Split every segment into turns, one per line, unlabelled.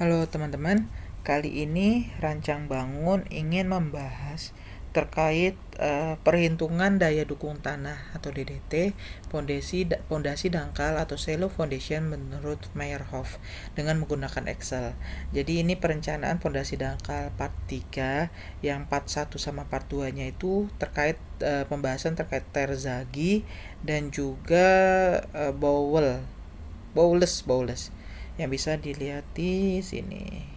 Halo teman-teman, kali ini Rancang Bangun ingin membahas terkait perhitungan daya dukung tanah atau DDT, pondasi dangkal atau shallow foundation menurut Meyerhof dengan menggunakan Excel. Jadi ini perencanaan pondasi dangkal part 3 yang part 1 sama part 2-nya itu terkait pembahasan terkait terzagi dan juga bowles yang bisa dilihat di sini.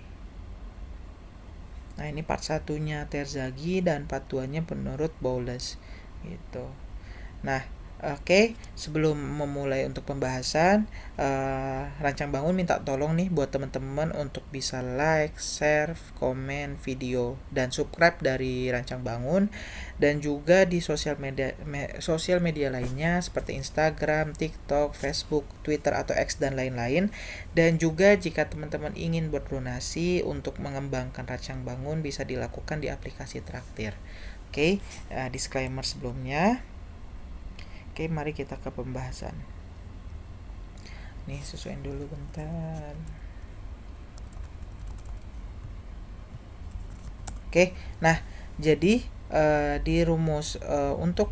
Nah, ini part satunya Terzaghi dan part 2-nya menurut Bowles gitu. Nah, oke, sebelum memulai untuk pembahasan, Rancang Bangun minta tolong nih buat teman-teman untuk bisa like, share, komen video dan subscribe dari Rancang Bangun, dan juga di sosial media lainnya seperti Instagram, TikTok, Facebook, Twitter atau X dan lain-lain. Dan juga jika teman-teman ingin berdonasi untuk mengembangkan Rancang Bangun bisa dilakukan di aplikasi Traktir. Oke, disclaimer sebelumnya. Oke, mari kita ke pembahasan. Nih, sesuaiin dulu bentar. Oke, nah jadi di rumus untuk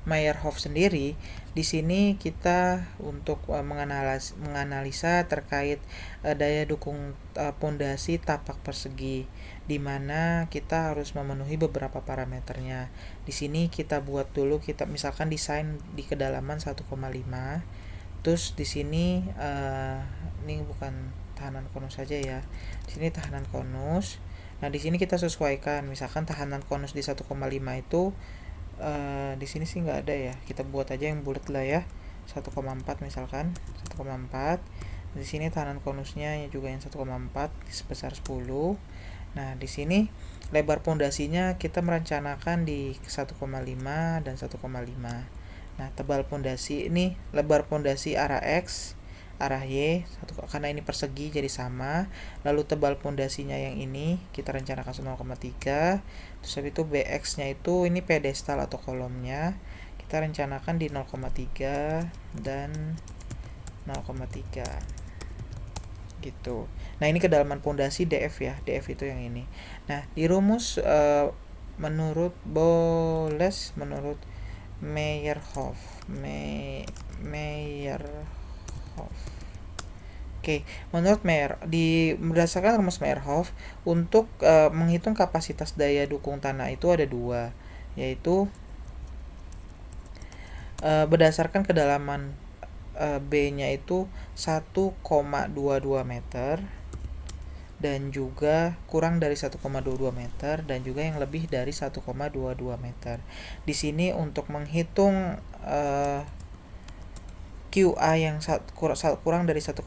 Meyerhof sendiri, di sini kita untuk menganalisa terkait daya dukung pondasi tapak persegi, di mana kita harus memenuhi beberapa parameternya. Di sini kita buat dulu, kita misalkan desain di kedalaman 1,5. Terus di sini ini bukan tahanan konus saja ya. Di sini tahanan konus. Nah, di sini kita sesuaikan. Misalkan tahanan konus di 1,5 itu di sini sih nggak ada ya. Kita buat aja yang bulat lah ya. 1,4 misalkan. 1,4. Di sini tahanan konusnya juga yang 1,4 sebesar 10. Nah, di sini lebar pondasinya kita merencanakan di 1,5 dan 1,5. Nah, tebal pondasi ini lebar pondasi arah X, arah Y, karena ini persegi jadi sama. Lalu tebal pondasinya yang ini kita rencanakan 0,3. Terus habis itu BX-nya itu ini pedestal atau kolomnya. Kita rencanakan di 0,3 dan 0,3 gitu. Nah, ini kedalaman pondasi DF ya. DF itu yang ini. Nah, di rumus menurut Bowles, menurut Meyerhof. Oke, menurut berdasarkan rumus Meyerhof, untuk menghitung kapasitas daya dukung tanah itu ada dua, yaitu berdasarkan kedalaman B-nya itu 1,22 meter dan juga kurang dari 1,22 meter dan juga yang lebih dari 1,22 meter. Di sini untuk menghitung QA yang kurang dari 1,22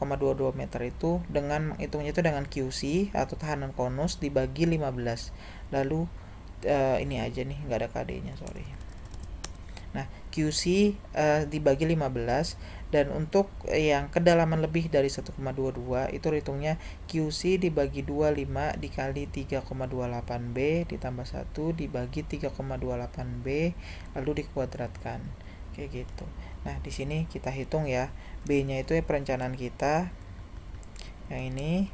meter itu dengan menghitungnya itu dengan QC atau tahanan konus dibagi 15. Lalu ini aja nih, nggak ada KD-nya, sorry. Nah, QC dibagi 15, dan untuk yang kedalaman lebih dari 1,22 itu hitungnya QC dibagi 25 dikali 3,28 B ditambah 1 dibagi 3,28 B lalu dikuadratkan. Kayak gitu. Nah, di sini kita hitung ya. B-nya itu ya perencanaan kita. Yang ini,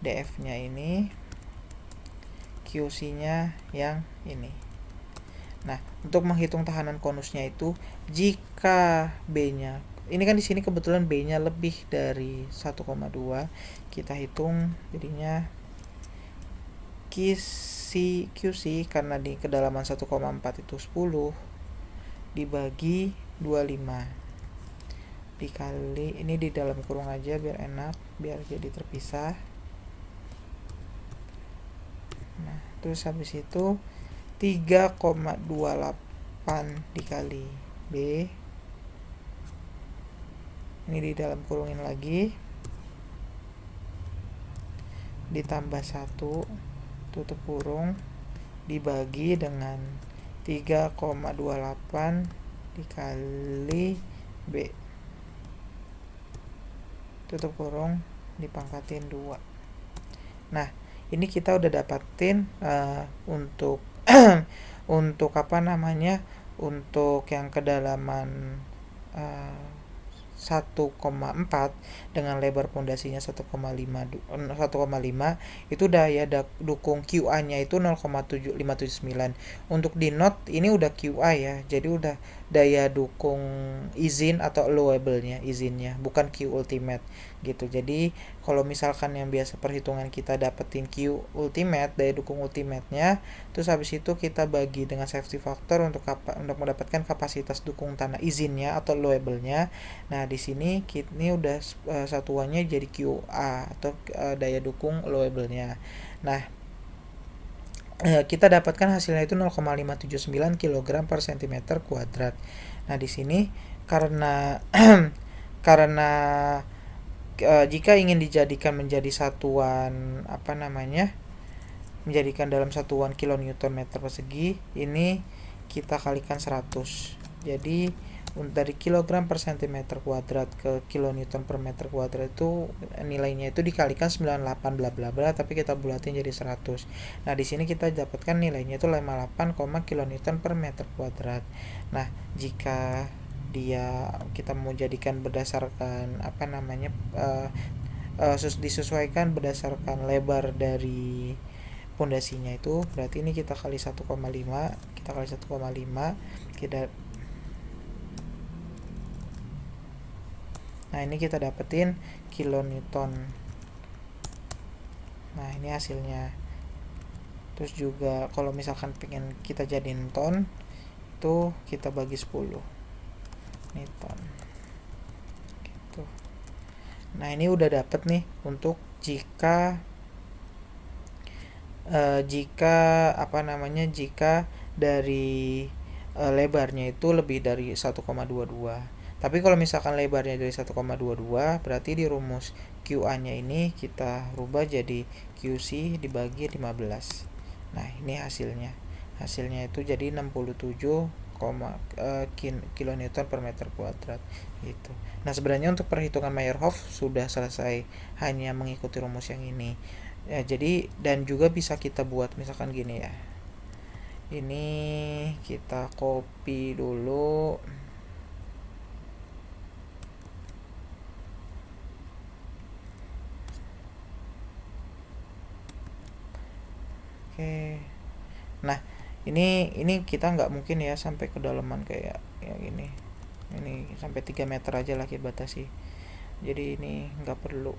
DF-nya ini, QC-nya yang ini. Nah, untuk menghitung tahanan konusnya itu jika B-nya, ini kan di sini kebetulan B-nya lebih dari 1,2, kita hitung jadinya QC karena di kedalaman 1,4 itu 10 dibagi 25 dikali, ini di dalam kurung aja biar enak, biar jadi terpisah. Nah, terus habis itu 3,28 dikali B, ini di dalam kurungin lagi, ditambah 1 tutup kurung dibagi dengan 3,28 dikali B tutup kurung dipangkatin 2. Nah, ini kita udah dapatin untuk untuk apa namanya, untuk yang kedalaman 1,4 dengan lebar pondasinya 1,5 itu daya dukung QA-nya itu 0,7579. Untuk di Note ini udah QA ya, jadi udah daya dukung izin atau allowable-nya, izinnya, bukan Q ultimate gitu. Jadi kalau misalkan yang biasa perhitungan kita dapetin Q ultimate, daya dukung ultimate-nya, terus habis itu kita bagi dengan safety factor untuk mendapatkan kapasitas dukung tanah izinnya atau allowable-nya. Nah, di sini ini udah satuannya jadi QA atau daya dukung allowable-nya. Nah, kita dapatkan hasilnya itu 0,579 kg per cm kuadrat. Nah, di sini karena karena jika ingin dijadikan menjadi satuan menjadikan dalam satuan kilonewton meter persegi, ini kita kalikan 100. Jadi dari kilogram per centimeter kuadrat ke kilonewton per meter kuadrat itu nilainya itu dikalikan 98 bla bla bla, tapi kita bulatin jadi 100. Nah, di sini kita dapatkan nilainya itu 58, kilonewton per meter kuadrat. Nah, jika kita mau jadikan berdasarkan disesuaikan berdasarkan lebar dari pondasinya, itu berarti ini kita kali 1,5, nah ini kita dapetin kilonewton. Nah, ini hasilnya. Terus juga kalau misalkan pengen kita jadiin ton, itu kita bagi 10 newton gitu. Nah, ini udah dapet nih untuk jika dari lebarnya itu lebih dari 1,22. Tapi kalau misalkan lebarnya dari 1,22, berarti di rumus QA-nya ini kita rubah jadi QC dibagi 15. Nah, ini hasilnya. Hasilnya itu jadi 67 kilonewton per meter kuadrat gitu. Nah, sebenarnya untuk perhitungan Meyerhof sudah selesai, hanya mengikuti rumus yang ini. Ya, jadi dan juga bisa kita buat misalkan gini ya. Ini kita copy dulu. Oke. Nah, ini kita nggak mungkin ya sampai kedalaman kayak gini. Ini sampai 3 meter aja lah kita batasi. Jadi ini nggak perlu.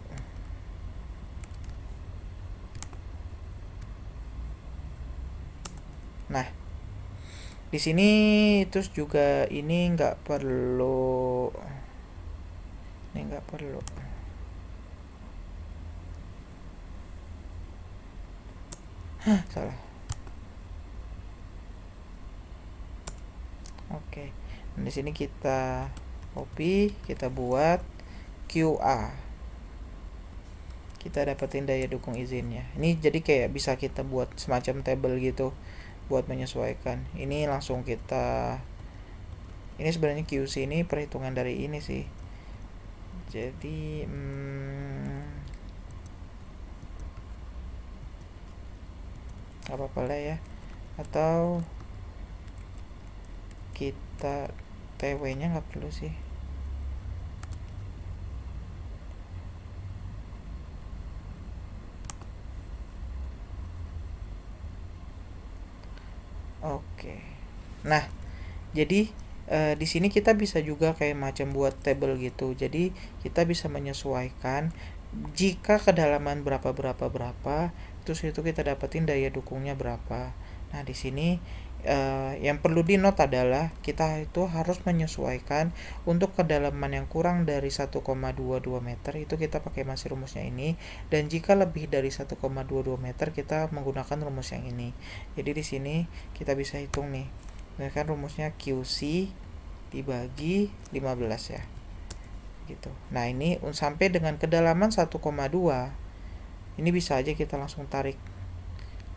Nah, di sini terus juga ini nggak perlu. Salah. Oke. Nah, di sini kita copy, kita buat QA. Kita dapetin daya dukung izinnya. Ini jadi kayak bisa kita buat semacam table gitu buat menyesuaikan. Ini langsung ini sebenarnya QC ini perhitungan dari ini sih. Jadi apa-apa lah ya. Atau kita TW nya nggak perlu sih. Oke. Nah, jadi di sini kita bisa juga kayak macam buat table gitu. Jadi kita bisa menyesuaikan jika kedalaman berapa, terus itu kita dapetin daya dukungnya berapa. Nah, di sini yang perlu di note adalah kita itu harus menyesuaikan untuk kedalaman yang kurang dari 1,22 meter itu kita pakai masih rumusnya ini, dan jika lebih dari 1,22 meter kita menggunakan rumus yang ini. Jadi di sini kita bisa hitung nih. Nah, kan rumusnya QC dibagi 15 ya. Gitu. Nah, ini sampai dengan kedalaman 1,2 ini bisa aja kita langsung tarik.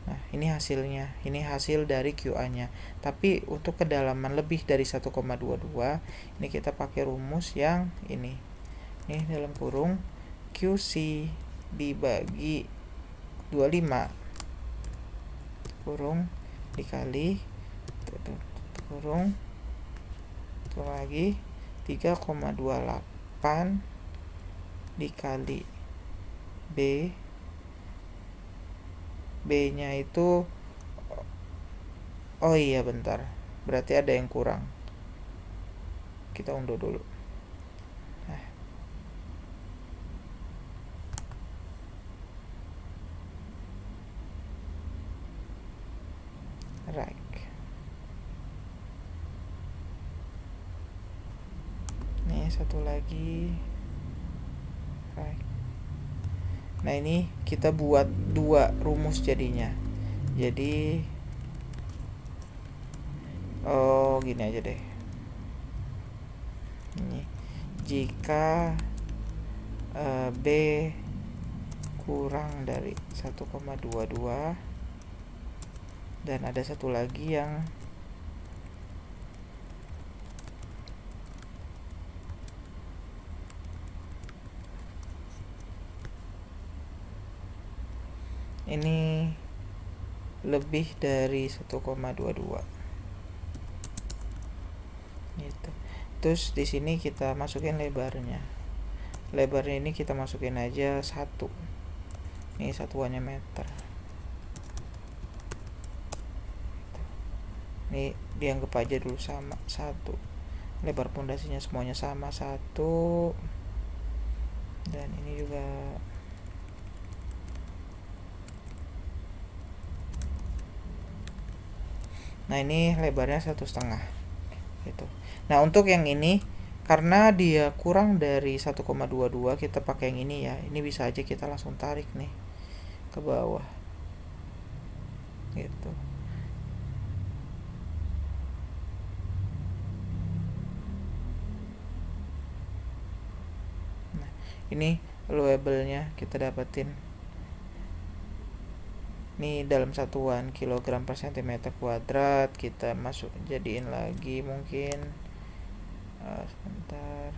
Nah, ini hasilnya. Ini hasil dari QA-nya. Tapi untuk kedalaman lebih dari 1,22 ini kita pakai rumus yang ini. Ini dalam kurung QC dibagi 25 kurung dikali kurung lagi 3,28 dikali B. B nya itu, oh iya bentar, berarti ada yang kurang, kita unduh dulu. Right. Nih satu lagi. Right. Nah ini kita buat dua rumus jadinya. Jadi gini aja deh. Ini jika B kurang dari 1,22 dan ada satu lagi yang ini lebih dari 1,22 gitu. Terus di sini kita masukin lebarnya. Lebarnya ini kita masukin aja 1. Ini satuannya meter. Ini dianggap aja dulu sama 1. Lebar pondasinya semuanya sama 1. Dan ini juga nah ini lebarnya 1,5 gitu. Nah untuk yang ini karena dia kurang dari 1,22 kita pakai yang ini ya. Ini bisa aja kita langsung tarik nih ke bawah gitu. Nah ini labelnya kita dapetin. Ini dalam satuan kilogram per sentimeter kuadrat, kita masuk jadiin lagi mungkin sebentar.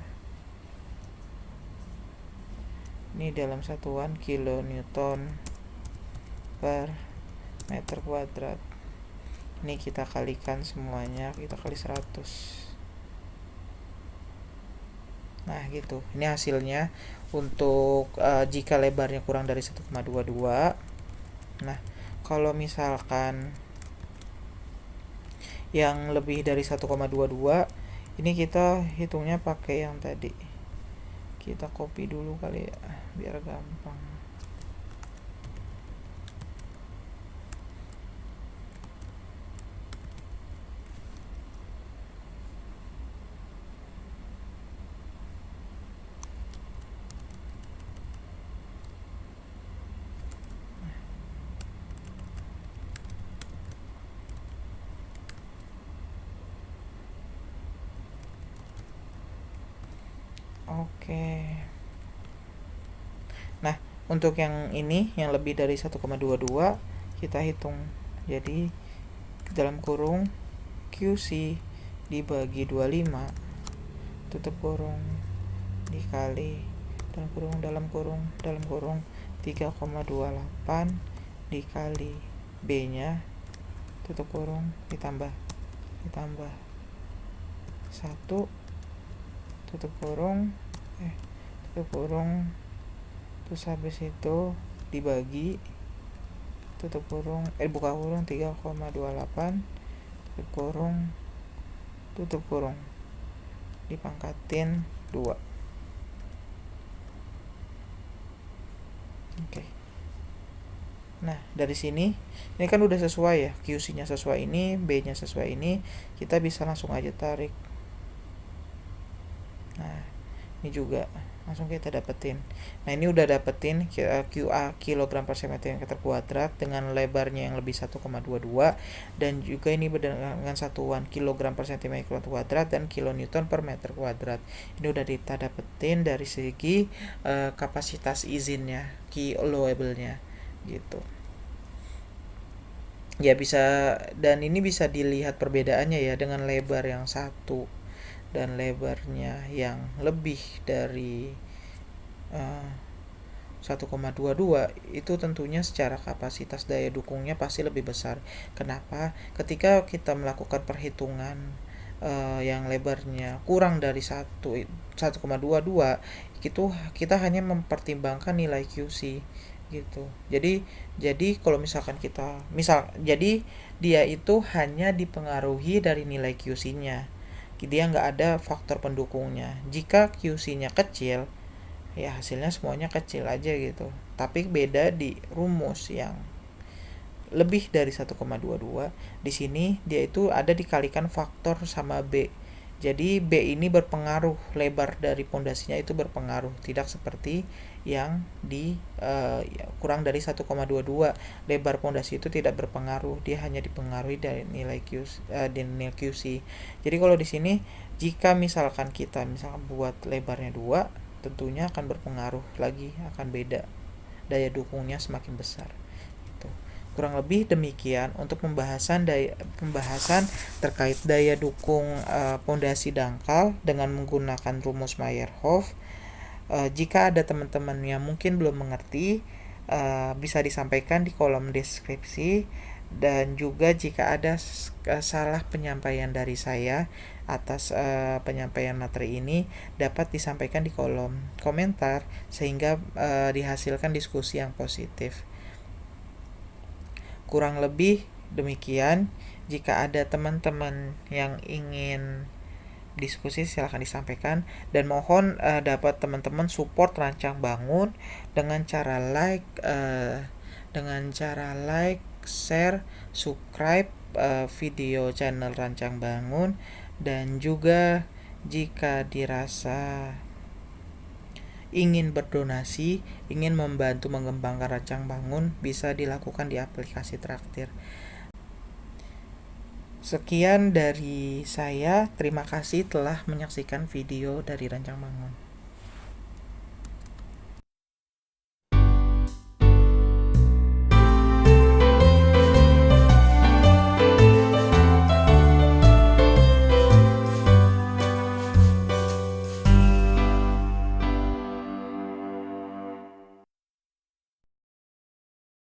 Ini dalam satuan kilonewton per meter kuadrat. Ini kita kalikan semuanya, kita kali 100. Nah gitu, ini hasilnya untuk jika lebarnya kurang dari 1,22. Nah kalau misalkan yang lebih dari 1,22 ini kita hitungnya pakai yang tadi. Kita copy dulu kali ya biar gampang. Oke. Nah, untuk yang ini yang lebih dari 1,22 kita hitung. Jadi dalam kurung QC dibagi 25 tutup kurung dikali dalam kurung 3,28 dikali B nya tutup kurung ditambah 1 tutup kurung terus habis itu dibagi buka kurung 3,28 tutup kurung dipangkatin 2. Oke. Nah dari sini ini kan udah sesuai ya, QC nya sesuai ini, B nya sesuai ini, kita bisa langsung aja tarik. Nah ini juga langsung kita dapetin. Nah ini udah dapetin QA kilogram per cm kuadrat dengan lebarnya yang lebih 1,22 dan juga ini dengan satuan kilogram per cm kuadrat dan kilonewton per meter kuadrat. Ini udah kita dapetin dari segi kapasitas izinnya, kilowable-nya gitu. Ya bisa, dan ini bisa dilihat perbedaannya ya dengan lebar yang satu dan lebarnya yang lebih dari 1,22 itu tentunya secara kapasitas daya dukungnya pasti lebih besar. Kenapa? Ketika kita melakukan perhitungan yang lebarnya kurang dari 1,22, itu kita hanya mempertimbangkan nilai QC gitu. Jadi kalau misalkan jadi dia itu hanya dipengaruhi dari nilai QC-nya. Dia nggak ada faktor pendukungnya. Jika QC-nya kecil, ya hasilnya semuanya kecil aja gitu. Tapi beda di rumus yang lebih dari 1,22, di sini dia itu ada dikalikan faktor sama B. Jadi B ini berpengaruh, lebar dari pondasinya itu berpengaruh, tidak seperti yang di kurang dari 1,22. Lebar pondasi itu tidak berpengaruh, dia hanya dipengaruhi dari nilai QC. Jadi kalau di sini jika misalkan kita buat lebarnya 2, tentunya akan berpengaruh lagi, akan beda, daya dukungnya semakin besar. Kurang lebih demikian untuk pembahasan terkait daya dukung pondasi dangkal dengan menggunakan rumus Meyerhof. Jika ada teman-teman yang mungkin belum mengerti, bisa disampaikan di kolom deskripsi, dan juga jika ada salah penyampaian dari saya atas penyampaian materi ini, dapat disampaikan di kolom komentar sehingga dihasilkan diskusi yang positif. Kurang lebih demikian. Jika ada teman-teman yang ingin diskusi, silahkan disampaikan, dan mohon dapat teman-teman support Rancang Bangun dengan cara like, share, subscribe video channel Rancang Bangun, dan juga jika dirasa ingin berdonasi, ingin membantu mengembangkan Rancang Bangun, bisa dilakukan di aplikasi Traktir. Sekian dari saya, terima kasih telah menyaksikan video dari Rancang Bangun.